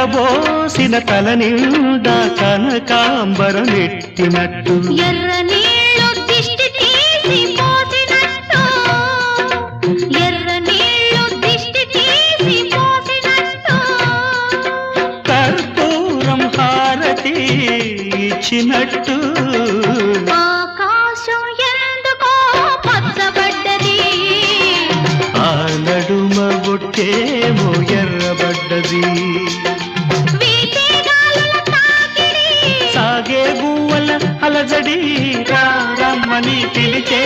విరబోసిన తల నిండా కనకాంబరం నెట్టినట్టు ఎర్ర నీళ్ళు దిష్టి తీసి పోసినట్టు ఎర్ర నీళ్ళు దిష్టి తీసి పోసినట్టు కర్పూరం హారతి ఇచ్చినట్టు ఆకాశం ఎందుకో పచ్చబడ్డది ఆ నడుమ బొట్టేమో ఎర్రబడ్డది వీచే గాలుల తాకిడి సాగే గువ్వల అలజడి రమ్మని పిలిచే